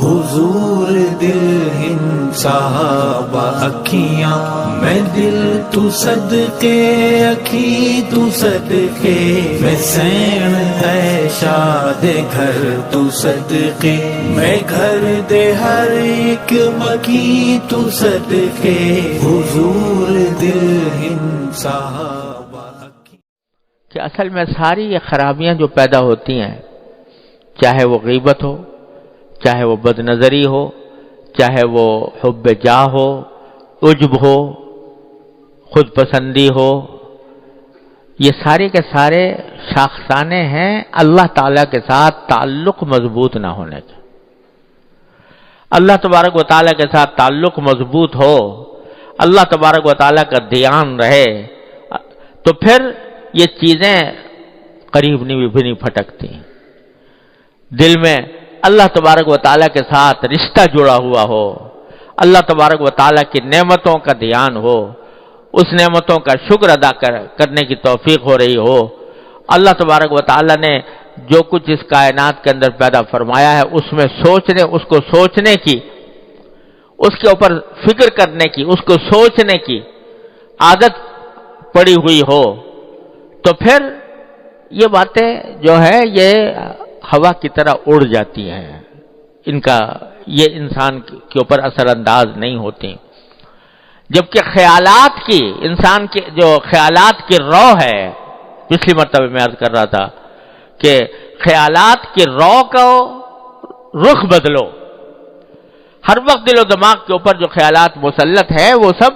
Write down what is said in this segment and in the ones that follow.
حضور دل ہند صحابہ اکھیاں، میں دل تو صدقے اکھی تو صدقے، میں سین ہے شاد گھر تو صدقے، میں گھر دے ہر ایک مکی تو صدقے، حضور دل ہند صحابہ اکھیاں۔ کہ اصل میں ساری یہ خرابیاں جو پیدا ہوتی ہیں، چاہے وہ غیبت ہو، چاہے وہ بد نظری ہو، چاہے وہ حب جاہ ہو، عجب ہو، خود پسندی ہو، یہ سارے کے سارے شاخسانے ہیں اللہ تعالیٰ کے ساتھ تعلق مضبوط نہ ہونے کے۔ اللہ تبارک و تعالیٰ کے ساتھ تعلق مضبوط ہو، اللہ تبارک و تعالیٰ کا دھیان رہے، تو پھر یہ چیزیں قریب بھی نہیں پھٹکتی۔ دل میں اللہ تبارک و تعالیٰ کے ساتھ رشتہ جڑا ہوا ہو، اللہ تبارک و تعالیٰ کی نعمتوں کا دھیان ہو، اس نعمتوں کا شکر ادا کرنے کی توفیق ہو رہی ہو، اللہ تبارک و تعالیٰ نے جو کچھ اس کائنات کے اندر پیدا فرمایا ہے اس میں اس کو سوچنے کی، اس کے اوپر فکر کرنے کی، اس کو سوچنے کی عادت پڑی ہوئی ہو، تو پھر یہ باتیں جو ہے یہ ہوا کی طرح اڑ جاتی ہیں، یہ انسان کے اوپر اثر انداز نہیں ہوتی۔ جبکہ خیالات کی، انسان کے جو خیالات کی رو ہے، پچھلی مرتبہ میں عرض کر رہا تھا کہ خیالات کی رو کو رخ بدلو۔ ہر وقت دل و دماغ کے اوپر جو خیالات مسلط ہے وہ سب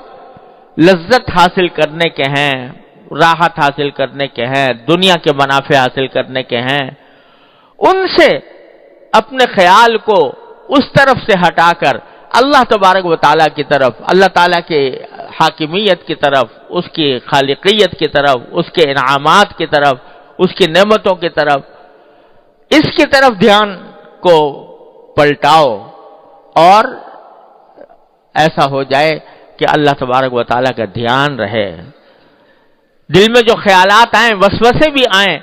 لذت حاصل کرنے کے ہیں، راحت حاصل کرنے کے ہیں، دنیا کے منافع حاصل کرنے کے ہیں۔ ان سے اپنے خیال کو اس طرف سے ہٹا کر اللہ تبارک و تعالیٰ کی طرف، اللہ تعالیٰ کی حاکمیت کی طرف، اس کی خالقیت کی طرف، اس کے انعامات کی طرف، اس کی نعمتوں کی طرف، اس کی طرف دھیان کو پلٹاؤ، اور ایسا ہو جائے کہ اللہ تبارک و تعالیٰ کا دھیان رہے۔ دل میں جو خیالات آئیں، وسوسے بھی آئیں،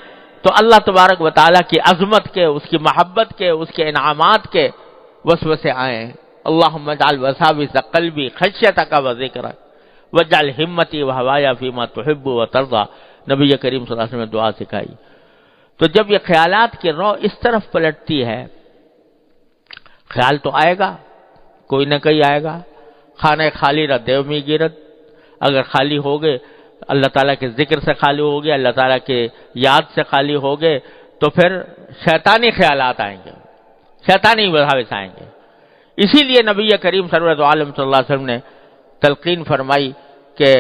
تو اللہ تبارک و تعالیٰ کی عظمت کے، اس کی محبت کے، اس کے انعامات کے وسوسے آئیں۔ اللہم اجعل وساوس قلبی خشیتک و ذکرک واجعل ہمتی و ہوایا فیما تحب و ترضی، نبی کریم صلی اللہ علیہ وسلم نے دعا سکھائی۔ تو جب یہ خیالات کی رو اس طرف پلٹتی ہے، خیال تو آئے گا، کوئی نہ کوئی آئے گا۔ خانہ خالی رہ دیو می گیرت، اگر خالی ہو گئے، اللہ تعالیٰ کے ذکر سے خالی ہو گئے، اللہ تعالیٰ کے یاد سے خالی ہو گئے، تو پھر شیطانی خیالات آئیں گے، شیطانی وساوس آئیں گے۔ اسی لیے نبی کریم سرورت عالم صلی اللہ علیہ وسلم نے تلقین فرمائی کہ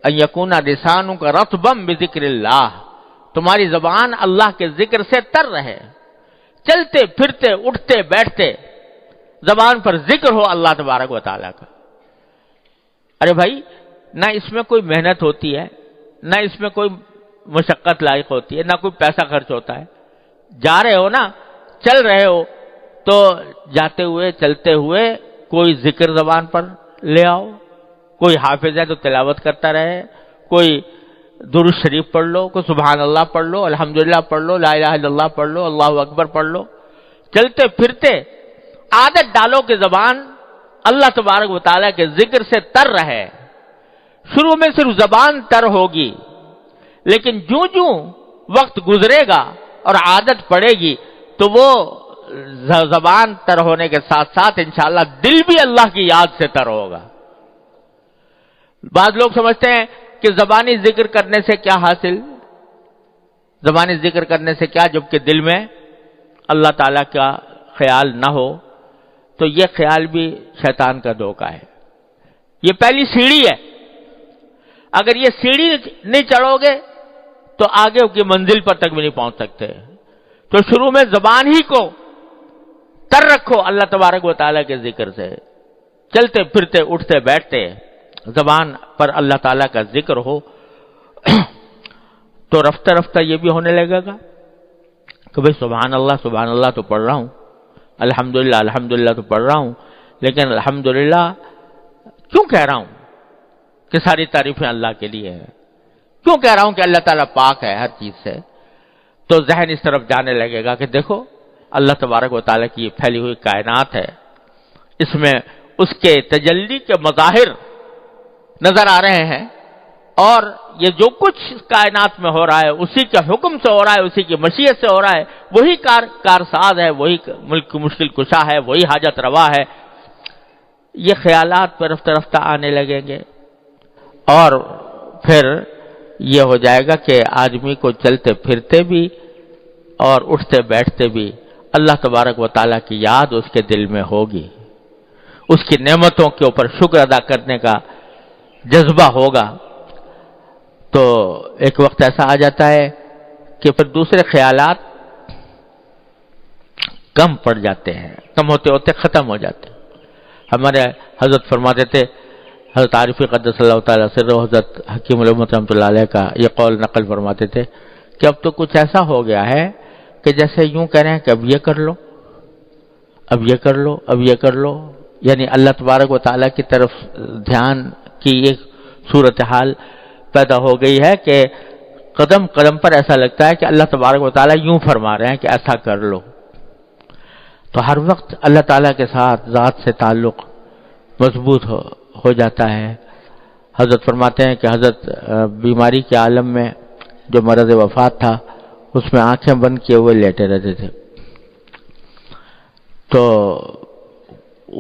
ان یکون لسانک رطبا بذکر اللہ، تمہاری زبان اللہ کے ذکر سے تر رہے، چلتے پھرتے اٹھتے بیٹھتے زبان پر ذکر ہو اللہ تبارک و تعالیٰ کا۔ ارے بھائی، نہ اس میں کوئی محنت ہوتی ہے، نہ اس میں کوئی مشقت لائق ہوتی ہے، نہ کوئی پیسہ خرچ ہوتا ہے۔ جا رہے ہو نا، چل رہے ہو، تو جاتے ہوئے چلتے ہوئے کوئی ذکر زبان پر لے آؤ، کوئی حافظ ہے تو تلاوت کرتا رہے، کوئی درود شریف پڑھ لو، کوئی سبحان اللہ پڑھ لو، الحمدللہ پڑھ لو، لا الہ الا اللہ پڑھ لو، اللہ اکبر پڑھ لو۔ چلتے پھرتے عادت ڈالو کہ زبان اللہ تبارک و تعالیٰ کے ذکر سے تر رہے۔ شروع میں صرف زبان تر ہوگی، لیکن جوں وقت گزرے گا اور عادت پڑے گی تو وہ زبان تر ہونے کے ساتھ ساتھ انشاءاللہ دل بھی اللہ کی یاد سے تر ہوگا۔ بعض لوگ سمجھتے ہیں کہ زبانی ذکر کرنے سے کیا حاصل، زبانی ذکر کرنے سے کیا، جبکہ دل میں اللہ تعالیٰ کا خیال نہ ہو، تو یہ خیال بھی شیطان کا دھوکہ ہے۔ یہ پہلی سیڑھی ہے، اگر یہ سیڑھی نہیں چڑھو گے تو آگے کی منزل پر تک بھی نہیں پہنچ سکتے۔ تو شروع میں زبان ہی کو تر رکھو اللہ تبارک و تعالیٰ کے ذکر سے، چلتے پھرتے اٹھتے بیٹھتے زبان پر اللہ تعالیٰ کا ذکر ہو، تو رفتہ رفتہ یہ بھی ہونے لگے گا کہ بھئی سبحان اللہ تو پڑھ رہا ہوں، الحمدللہ الحمدللہ تو پڑھ رہا ہوں، لیکن الحمدللہ کیوں کہہ رہا ہوں کہ ساری تعریفیں اللہ کے لیے ہیں، کیوں کہہ رہا ہوں کہ اللہ تعالیٰ پاک ہے ہر چیز سے؟ تو ذہن اس طرف جانے لگے گا کہ دیکھو اللہ تبارک و تعالیٰ کی پھیلی ہوئی کائنات ہے، اس میں اس کے تجلی کے مظاہر نظر آ رہے ہیں، اور یہ جو کچھ کائنات میں ہو رہا ہے اسی کے حکم سے ہو رہا ہے، اسی کی مشیت سے ہو رہا ہے، وہی کارساز ہے، وہی ملک کی مشکل کشا ہے، وہی حاجت روا ہے۔ یہ خیالات پہ رفتہ رفتہ آنے لگیں گے، اور پھر یہ ہو جائے گا کہ آدمی کو چلتے پھرتے بھی اور اٹھتے بیٹھتے بھی اللہ تبارک و تعالیٰ کی یاد اس کے دل میں ہوگی، اس کی نعمتوں کے اوپر شکر ادا کرنے کا جذبہ ہوگا۔ تو ایک وقت ایسا آ جاتا ہے کہ پھر دوسرے خیالات کم پڑ جاتے ہیں، کم ہوتے ہوتے ختم ہو جاتے ہیں۔ ہمارے حضرت فرماتے تھے، حضرت عارفی قدس اللہ تعالیٰ سر حضرت حکیم الامت رحمۃ اللہ علیہ کا یہ قول نقل فرماتے تھے کہ اب تو کچھ ایسا ہو گیا ہے کہ جیسے یوں کہہ رہے ہیں کہ اب یہ کر لو، اب یہ کر لو، اب یہ کر لو، یعنی اللہ تبارک و تعالیٰ کی طرف دھیان کی ایک صورتحال پیدا ہو گئی ہے کہ قدم قدم پر ایسا لگتا ہے کہ اللہ تبارک و تعالیٰ یوں فرما رہے ہیں کہ ایسا کر لو۔ تو ہر وقت اللہ تعالیٰ کے ساتھ ذات سے تعلق مضبوط ہو جاتا ہے۔ حضرت فرماتے ہیں کہ حضرت بیماری کے عالم میں جو مرض وفات تھا اس میں آنکھیں بند کیے ہوئے لیٹے رہتے تھے، تو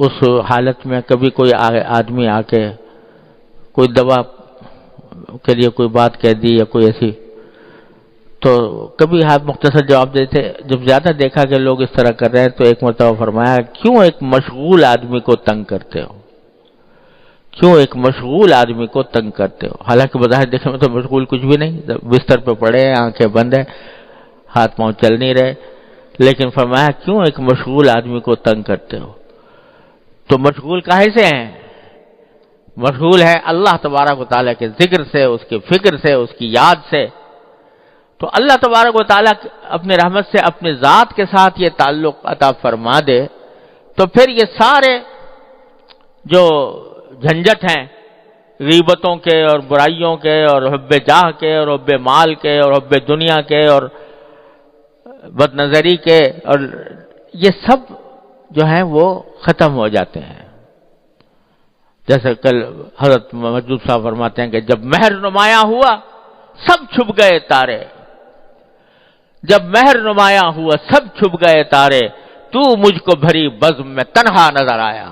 اس حالت میں کبھی کوئی آدمی آ کے کوئی دوا کے لیے کوئی بات کہہ دی یا کوئی ایسی، تو کبھی مختصر جواب دیتے۔ جب زیادہ دیکھا کہ لوگ اس طرح کر رہے ہیں تو ایک مرتبہ فرمایا، کیوں ایک مشغول آدمی کو تنگ کرتے ہو، کیوں ایک مشغول آدمی کو تنگ کرتے ہو؟ حالانکہ بظاہر دیکھنے میں تو مشغول کچھ بھی نہیں، بستر پہ پڑے ہیں، آنکھیں بند ہیں، ہاتھ پاؤں چل نہیں رہے، لیکن فرمایا کیوں ایک مشغول آدمی کو تنگ کرتے ہو؟ تو مشغول کاہے سے ہیں؟ مشغول ہے اللہ تبارک و تعالیٰ کے ذکر سے، اس کے فکر سے، اس کی یاد سے۔ تو اللہ تبارک و تعالیٰ اپنے رحمت سے اپنے ذات کے ساتھ یہ تعلق عطا فرما دے تو پھر یہ سارے جو جھنجٹ ہیں غیبتوں کے اور برائیوں کے اور حب جاہ کے اور حب مال کے اور حب دنیا کے اور بد نظری کے، اور یہ سب جو ہیں وہ ختم ہو جاتے ہیں۔ جیسے کل حضرت مجدود صاحب فرماتے ہیں کہ جب مہر نمایاں ہوا سب چھپ گئے تارے، جب مہر نمایاں ہوا سب چھپ گئے تارے، تو مجھ کو بھری بزم میں تنہا نظر آیا۔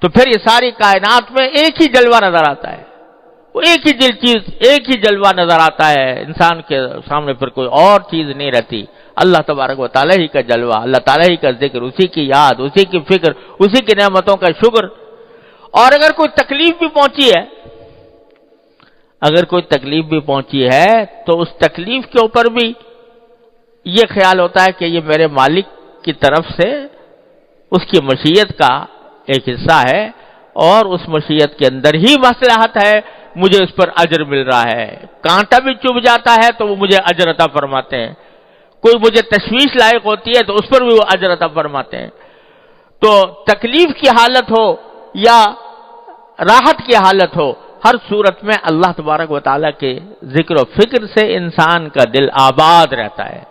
تو پھر یہ ساری کائنات میں ایک ہی جلوہ نظر آتا ہے، وہ ایک ہی چیز، ایک ہی جلوہ نظر آتا ہے، انسان کے سامنے پھر کوئی اور چیز نہیں رہتی، اللہ تبارک و تعالیٰ ہی کا جلوہ، اللہ تعالیٰ ہی کا ذکر، اسی کی یاد، اسی کی فکر، اسی کی نعمتوں کا شکر۔ اور اگر کوئی تکلیف بھی پہنچی ہے، اگر کوئی تکلیف بھی پہنچی ہے تو اس تکلیف کے اوپر بھی یہ خیال ہوتا ہے کہ یہ میرے مالک کی طرف سے اس کی مشیت کا ایک حصہ ہے، اور اس مشیت کے اندر ہی مصلحت ہے، مجھے اس پر اجر مل رہا ہے۔ کانٹا بھی چبھ جاتا ہے تو وہ مجھے اجر عطا فرماتے ہیں، کوئی مجھے تشویش لائق ہوتی ہے تو اس پر بھی وہ اجر عطا فرماتے ہیں۔ تو تکلیف کی حالت ہو یا راحت کی حالت ہو، ہر صورت میں اللہ تبارک و تعالیٰ کے ذکر و فکر سے انسان کا دل آباد رہتا ہے۔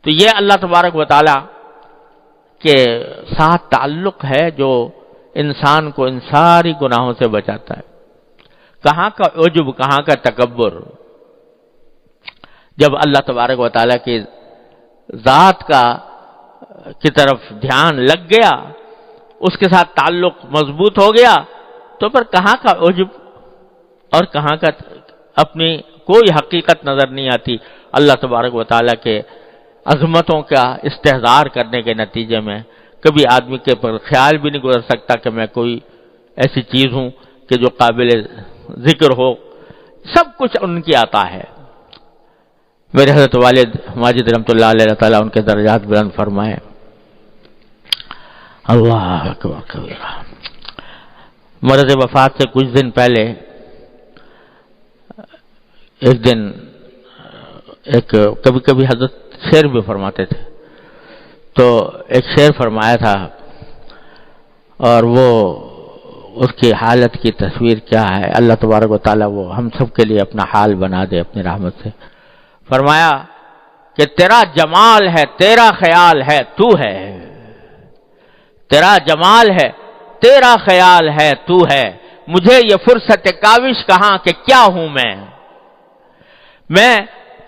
تو یہ اللہ تبارک و تعالیٰ کے ساتھ تعلق ہے جو انسان کو ان ساری گناہوں سے بچاتا ہے۔ کہاں کا عجب، کہاں کا تکبر، جب اللہ تبارک و تعالیٰ کی ذات کی طرف دھیان لگ گیا، اس کے ساتھ تعلق مضبوط ہو گیا، تو پھر کہاں کا عجب اور کہاں کا اپنی کوئی حقیقت نظر نہیں آتی۔ اللہ تبارک و تعالیٰ کے عظمتوں کا استحضار کرنے کے نتیجے میں کبھی آدمی کے پر خیال بھی نہیں گزر سکتا کہ میں کوئی ایسی چیز ہوں کہ جو قابل ذکر ہو، سب کچھ ان کی عطا ہے۔ میرے حضرت والد ماجد رحمۃ اللہ علیہ تعالیٰ ان کے درجات بلند فرمائے۔ اللہ اکبر کبیرہ۔ مرض وفات سے کچھ دن پہلے ایک دن کبھی کبھی حضرت شعر بھی فرماتے تھے، تو ایک شعر فرمایا تھا، اور وہ اس کی حالت کی تصویر کیا ہے، اللہ تبارک و تعالیٰ وہ ہم سب کے لیے اپنا حال بنا دے اپنی رحمت سے۔ فرمایا کہ تیرا جمال ہے، تیرا خیال ہے، تو ہے، تیرا جمال ہے، تیرا خیال ہے، تو ہے، مجھے یہ فرصت کاوش کہاں کہ کیا ہوں میں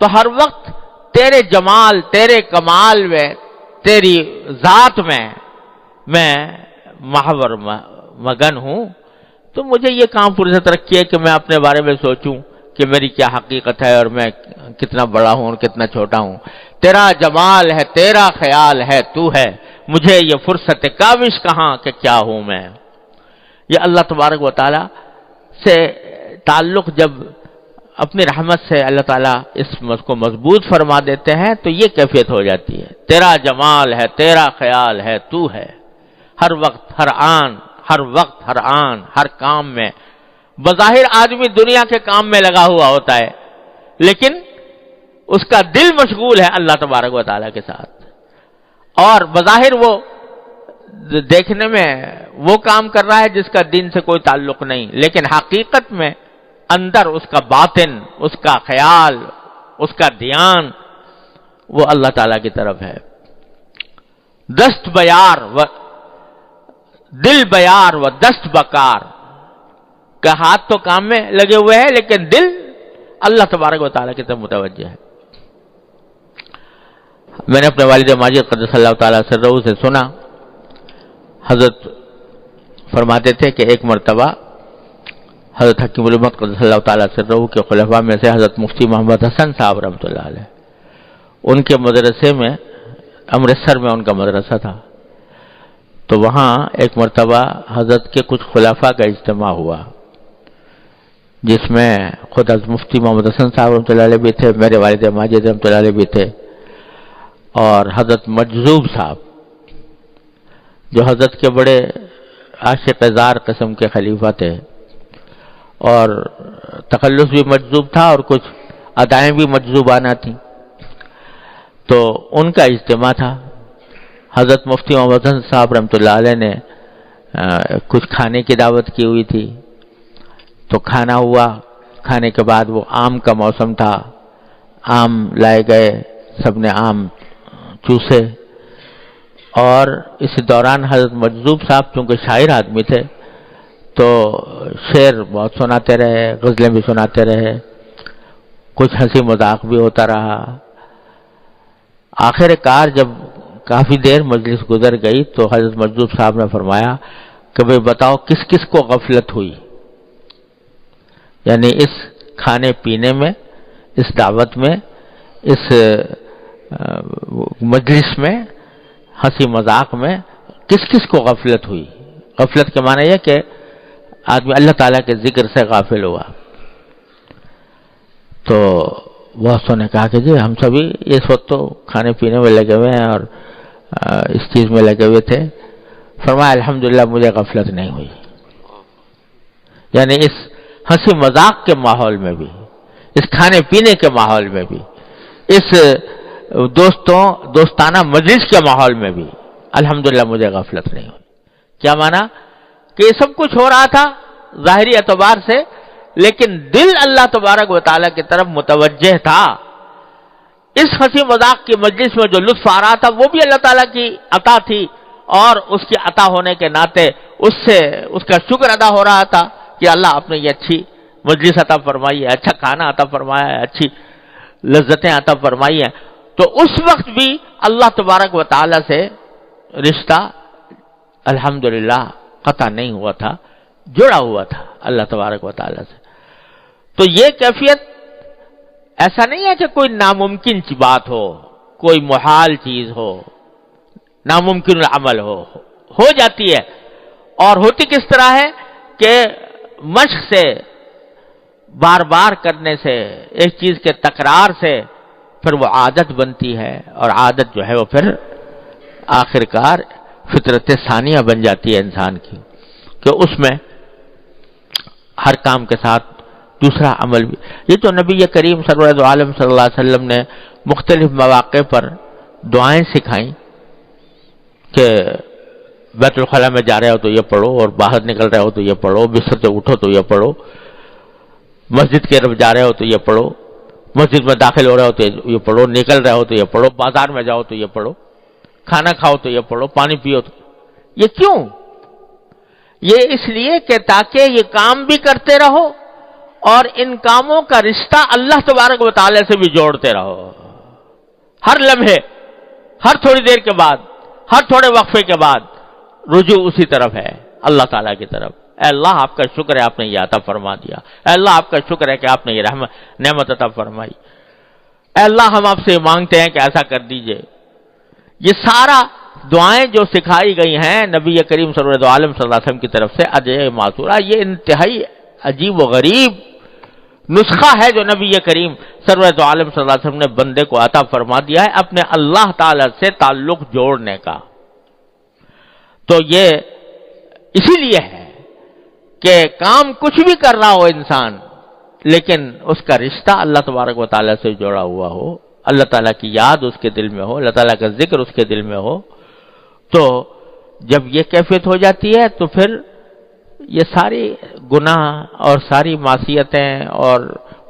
تو ہر وقت تیرے جمال، تیرے کمال میں، تیری ذات میں محور مگن ہوں، تو مجھے یہ کہاں فرصت رکھی ہے کہ میں اپنے بارے میں سوچوں کہ میری کیا حقیقت ہے اور میں کتنا بڑا ہوں اور کتنا چھوٹا ہوں۔ تیرا جمال ہے، تیرا خیال ہے، تو ہے، مجھے یہ فرصت کاوش کہاں کہ کیا ہوں میں۔ یہ اللہ تبارک و تعالی سے تعلق جب اپنی رحمت سے اللہ تعالیٰ اس کو مضبوط فرما دیتے ہیں تو یہ کیفیت ہو جاتی ہے، تیرا جمال ہے، تیرا خیال ہے، تو ہے، ہر وقت، ہر آن، ہر وقت، ہر آن، ہر کام میں۔ بظاہر آدمی دنیا کے کام میں لگا ہوا ہوتا ہے، لیکن اس کا دل مشغول ہے اللہ تبارک و تعالیٰ کے ساتھ، اور بظاہر وہ دیکھنے میں وہ کام کر رہا ہے جس کا دین سے کوئی تعلق نہیں، لیکن حقیقت میں اندر اس کا باطن، اس کا خیال، اس کا دھیان وہ اللہ تعالیٰ کی طرف ہے۔ دست بیار و دل بیار و دست بکار، کہ ہاتھ تو کام میں لگے ہوئے ہیں لیکن دل اللہ تبارک و تعالیٰ کی طرف متوجہ ہے۔ میں نے اپنے والد ماجد قدس اللہ تعالیٰ سرہ سے سنا، حضرت فرماتے تھے کہ ایک مرتبہ حضرت حکیم الامت قدس اللہ تعالیٰ سرہ کے خلفاء میں سے حضرت مفتی محمد حسن صاحب رحمۃ اللہ علیہ، ان کے مدرسے میں، امرتسر میں ان کا مدرسہ تھا، تو وہاں ایک مرتبہ حضرت کے کچھ خلفاء کا اجتماع ہوا، جس میں خود حضرت مفتی محمد حسن صاحب رحمۃ اللہ علیہ بھی تھے، میرے والد ماجد رحمۃ اللہ علیہ بھی تھے، اور حضرت مجذوب صاحب جو حضرت کے بڑے عاشق زار قسم کے خلیفہ تھے، اور تخلص بھی مجذوب تھا اور کچھ ادائیں بھی مجذوبانہ تھیں، تو ان کا اجتماع تھا۔ حضرت مفتی محمد حسن صاحب رحمۃ اللہ علیہ نے کچھ کھانے کی دعوت کی ہوئی تھی، تو کھانا ہوا، کھانے کے بعد وہ آم کا موسم تھا، آم لائے گئے، سب نے آم چوسے، اور اس دوران حضرت مجذوب صاحب چونکہ شاعر آدمی تھے تو شعر بہت سناتے رہے، غزلیں بھی سناتے رہے، کچھ ہنسی مذاق بھی ہوتا رہا۔ آخر کار جب کافی دیر مجلس گزر گئی تو حضرت مجذوب صاحب نے فرمایا کہ بھئی بتاؤ کس کس کو غفلت ہوئی، یعنی اس کھانے پینے میں، اس دعوت میں، اس مجلس میں، ہنسی مذاق میں کس کس کو غفلت ہوئی۔ غفلت کے معنی یہ کہ آدمی اللہ تعالیٰ کے ذکر سے غافل ہوا۔ تو بہتوں نے کہا کہ جی ہم سبھی اس وقت تو کھانے پینے میں لگے ہوئے ہیں اور اس چیز میں لگے ہوئے تھے۔ فرمایا الحمدللہ مجھے غفلت نہیں ہوئی، یعنی اس ہنسی مذاق کے ماحول میں بھی، اس کھانے پینے کے ماحول میں بھی، اس دوستانہ مجلس کے ماحول میں بھی الحمدللہ مجھے غفلت نہیں ہوئی۔ کیا مانا کہ یہ سب کچھ ہو رہا تھا ظاہری اعتبار سے، لیکن دل اللہ تبارک و تعالیٰ کی طرف متوجہ تھا۔ اس ہنسی مذاق کی مجلس میں جو لطف آ رہا تھا وہ بھی اللہ تعالیٰ کی عطا تھی، اور اس کی عطا ہونے کے ناطے اس سے اس کا شکر ادا ہو رہا تھا کہ اللہ آپ نے یہ اچھی مجلس عطا فرمائی ہے، اچھا کھانا عطا فرمایا ہے، اچھی لذتیں عطا فرمائی ہیں۔ تو اس وقت بھی اللہ تبارک و تعالیٰ سے رشتہ الحمدللہ قطع نہیں ہوا تھا، جڑا ہوا تھا اللہ تبارک و تعالیٰ سے۔ تو یہ کیفیت ایسا نہیں ہے کہ کوئی ناممکن بات ہو، کوئی محال چیز ہو، ناممکن عمل ہو جاتی ہے، اور ہوتی کس طرح ہے کہ مشق سے، بار بار کرنے سے، ایک چیز کے تکرار سے پھر وہ عادت بنتی ہے، اور عادت جو ہے وہ پھر آخر کار فطرت ثانیہ بن جاتی ہے انسان کی، کہ اس میں ہر کام کے ساتھ دوسرا عمل بھی۔ یہ تو نبی کریم سرور عالم صلی اللہ علیہ وسلم نے مختلف مواقع پر دعائیں سکھائیں کہ بیت الخلاء میں جا رہے ہو تو یہ پڑھو، اور باہر نکل رہے ہو تو یہ پڑھو، بستر سے اٹھو تو یہ پڑھو، مسجد کی طرف جا رہے ہو تو یہ پڑھو، مسجد میں داخل ہو رہے ہو تو یہ پڑھو، نکل رہے ہو تو یہ پڑھو، بازار میں جاؤ تو یہ پڑھو، کھانا کھاؤ تو یہ پڑھو، پانی پیو تو یہ کیوں؟ یہ اس لیے کہ تاکہ یہ کام بھی کرتے رہو اور ان کاموں کا رشتہ اللہ تبارک و تعالی سے بھی جوڑتے رہو. ہر لمحے، ہر تھوڑی دیر کے بعد، ہر تھوڑے وقفے کے بعد رجوع اسی طرف ہے، اللہ تعالیٰ کی طرف. اے اللہ آپ کا شکر ہے آپ نے یہ عطا فرما دیا، اے اللہ آپ کا شکر ہے کہ آپ نے یہ نعمت عطا فرمائی، اے اللہ ہم آپ سے مانگتے ہیں کہ ایسا کر دیجئے. یہ سارا دعائیں جو سکھائی گئی ہیں نبی کریم سرور عالم صلی اللہ علیہ وسلم کی طرف سے ادعیہ معصورہ، یہ انتہائی عجیب و غریب نسخہ ہے جو نبی کریم سرور عالم صلی اللہ علیہ وسلم نے بندے کو عطا فرما دیا ہے اپنے اللہ تعالی سے تعلق جوڑنے کا. تو یہ اسی لیے ہے کہ کام کچھ بھی کر رہا ہو انسان لیکن اس کا رشتہ اللہ تبارک و تعالیٰ سے جوڑا ہوا ہو، اللہ تعالیٰ کی یاد اس کے دل میں ہو، اللہ تعالیٰ کا ذکر اس کے دل میں ہو، تو جب یہ کیفیت ہو جاتی ہے تو پھر یہ ساری گناہ اور ساری معصیتیں اور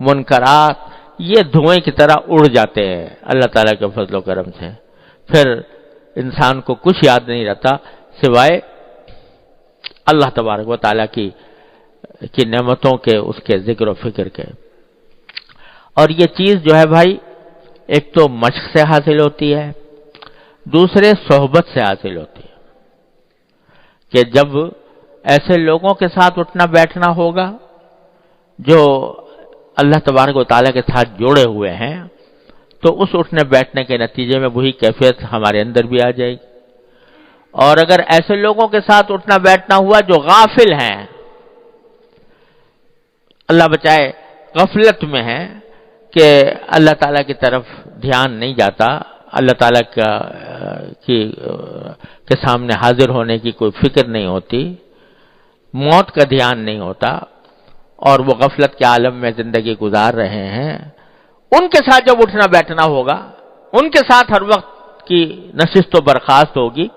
منکرات یہ دھوئیں کی طرح اڑ جاتے ہیں اللہ تعالیٰ کے فضل و کرم سے. پھر انسان کو کچھ یاد نہیں رہتا سوائے اللہ تبارک و تعالیٰ کی نعمتوں کے، اس کے ذکر و فکر کے. اور یہ چیز جو ہے بھائی ایک تو مشق سے حاصل ہوتی ہے، دوسرے صحبت سے حاصل ہوتی ہے کہ جب ایسے لوگوں کے ساتھ اٹھنا بیٹھنا ہوگا جو اللہ تبارک و تعالیٰ کے ساتھ جوڑے ہوئے ہیں تو اس اٹھنے بیٹھنے کے نتیجے میں وہی کیفیت ہمارے اندر بھی آ جائے گی. اور اگر ایسے لوگوں کے ساتھ اٹھنا بیٹھنا ہوا جو غافل ہیں، اللہ بچائے غفلت میں ہیں کہ اللہ تعالیٰ کی طرف دھیان نہیں جاتا، اللہ تعالیٰ کے سامنے حاضر ہونے کی کوئی فکر نہیں ہوتی، موت کا دھیان نہیں ہوتا اور وہ غفلت کے عالم میں زندگی گزار رہے ہیں، ان کے ساتھ جب اٹھنا بیٹھنا ہوگا، ان کے ساتھ ہر وقت کی نشست و برخاست ہوگی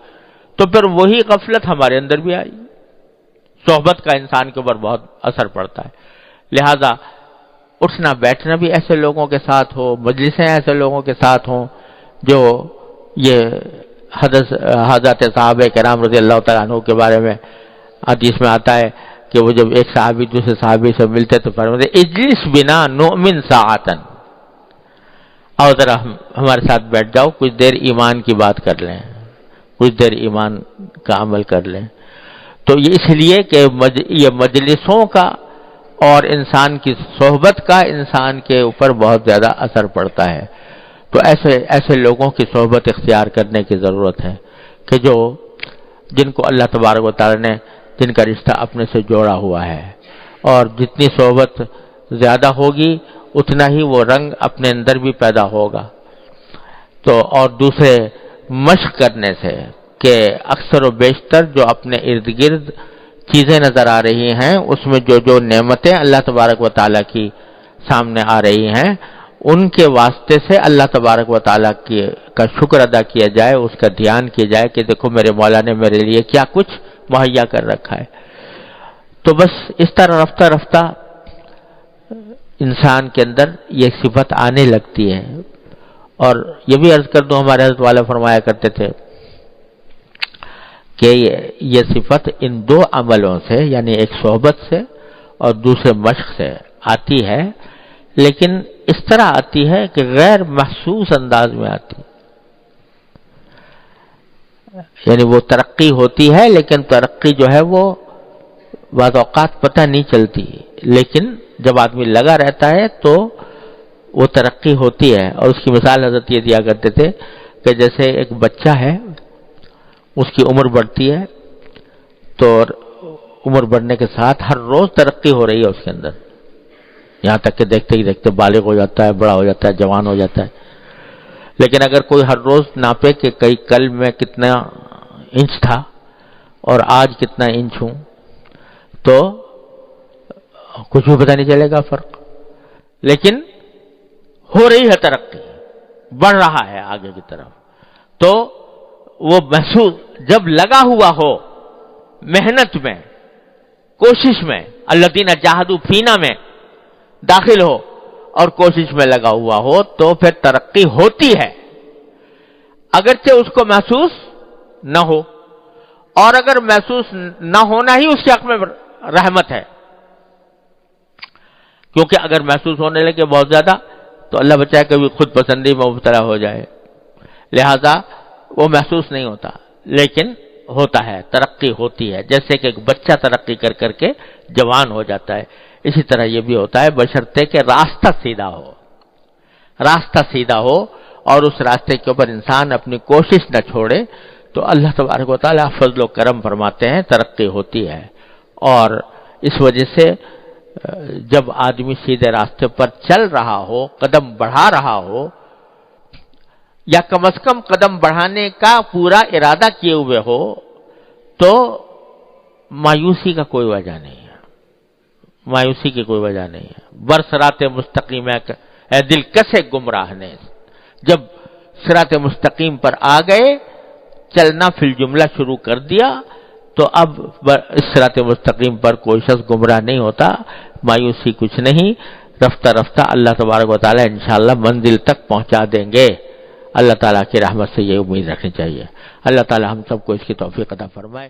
تو پھر وہی غفلت ہمارے اندر بھی آئی. صحبت کا انسان کے اوپر بہت اثر پڑتا ہے. لہذا اٹھنا بیٹھنا بھی ایسے لوگوں کے ساتھ ہو، مجلسیں ایسے لوگوں کے ساتھ ہوں جو یہ حضرت صحابہ کرام رضی اللہ تعالیٰ عنہ کے بارے میں حدیث میں آتا ہے کہ وہ جب ایک صحابی دوسرے صحابی سے ملتے تو فرماتے اجلس بنا نؤمن ساعتن، آؤ ذرا ہمارے ساتھ بیٹھ جاؤ، کچھ دیر ایمان کی بات کر لیں، کچھ دیر ایمان کا عمل کر لیں. تو یہ اس لیے کہ یہ مجلسوں کا اور انسان کی صحبت کا انسان کے اوپر بہت زیادہ اثر پڑتا ہے. تو ایسے لوگوں کی صحبت اختیار کرنے کی ضرورت ہے کہ جن کو اللہ تبارک و تعالی نے جن کا رشتہ اپنے سے جوڑا ہوا ہے، اور جتنی صحبت زیادہ ہوگی اتنا ہی وہ رنگ اپنے اندر بھی پیدا ہوگا. تو اور دوسرے مشق کرنے سے کہ اکثر و بیشتر جو اپنے ارد گرد چیزیں نظر آ رہی ہیں اس میں جو نعمتیں اللہ تبارک و تعالیٰ کی سامنے آ رہی ہیں ان کے واسطے سے اللہ تبارک و تعالیٰ کا شکر ادا کیا جائے، اس کا دھیان کیا جائے کہ دیکھو میرے مولا نے میرے لیے کیا کچھ مہیا کر رکھا ہے. تو بس اس طرح رفتہ رفتہ انسان کے اندر یہ صفت آنے لگتی ہے. اور یہ بھی عرض کر دوں ہمارے حضرت والا فرمایا کرتے تھے کہ یہ صفت ان دو عملوں سے یعنی ایک صحبت سے اور دوسرے مشق سے آتی ہے، لیکن اس طرح آتی ہے کہ غیر محسوس انداز میں آتی، یعنی وہ ترقی ہوتی ہے لیکن ترقی جو ہے وہ بعض اوقات پتہ نہیں چلتی، لیکن جب آدمی لگا رہتا ہے تو وہ ترقی ہوتی ہے. اور اس کی مثال حضرت یہ دیا کرتے تھے کہ جیسے ایک بچہ ہے، اس کی عمر بڑھتی ہے تو عمر بڑھنے کے ساتھ ہر روز ترقی ہو رہی ہے اس کے اندر، یہاں تک کہ دیکھتے ہی دیکھتے بالغ ہو جاتا ہے، بڑا ہو جاتا ہے، جوان ہو جاتا ہے. لیکن اگر کوئی ہر روز ناپے کہ کل میں کتنا انچ تھا اور آج کتنا انچ ہوں تو کچھ بھی پتہ نہیں چلے گا فرق. لیکن ہو رہی ہے ترقی، بڑھ رہا ہے آگے کی طرف، تو وہ محسوس جب لگا ہوا ہو محنت میں، کوشش میں، الذین جاہدوا فینا میں داخل ہو اور کوشش میں لگا ہوا ہو تو پھر ترقی ہوتی ہے، اگرچہ اس کو محسوس نہ ہو، اور اگر محسوس نہ ہونا ہی اس کے حق میں رحمت ہے، کیونکہ اگر محسوس ہونے لگے بہت زیادہ تو اللہ بچائے کبھی خود پسندی میں مبتلا ہو جائے، لہذا وہ محسوس نہیں ہوتا، لیکن ہوتا ہے، ترقی ہوتی ہے، جیسے کہ ایک بچہ ترقی کر کر کے جوان ہو جاتا ہے، اسی طرح یہ بھی ہوتا ہے، بشرطے کہ راستہ سیدھا ہو، راستہ سیدھا ہو اور اس راستے کے اوپر انسان اپنی کوشش نہ چھوڑے تو اللہ تبارک و تعالیٰ فضل و کرم فرماتے ہیں، ترقی ہوتی ہے۔ اور اس وجہ سے جب آدمی سیدھے راستے پر چل رہا ہو، قدم بڑھا رہا ہو، یا کم از کم قدم بڑھانے کا پورا ارادہ کیے ہوئے ہو، تو مایوسی کا کوئی وجہ نہیں ہے، مایوسی کی کوئی وجہ نہیں ہے۔ برصراط مستقیم ہے اے دل کسے گمراہ نے، جب صراط مستقیم پر آ گئے، چلنا فی الجملہ شروع کر دیا، تو اب اس صراط مستقیم پر کوئی شخص گمراہ نہیں ہوتا، مایوسی کچھ نہیں، رفتہ رفتہ اللہ تبارک و تعالیٰ انشاءاللہ منزل تک پہنچا دیں گے۔ اللہ تعالیٰ کی رحمت سے یہ امید رکھنی چاہیے۔ اللہ تعالیٰ ہم سب کو اس کی توفیق عطا فرمائے۔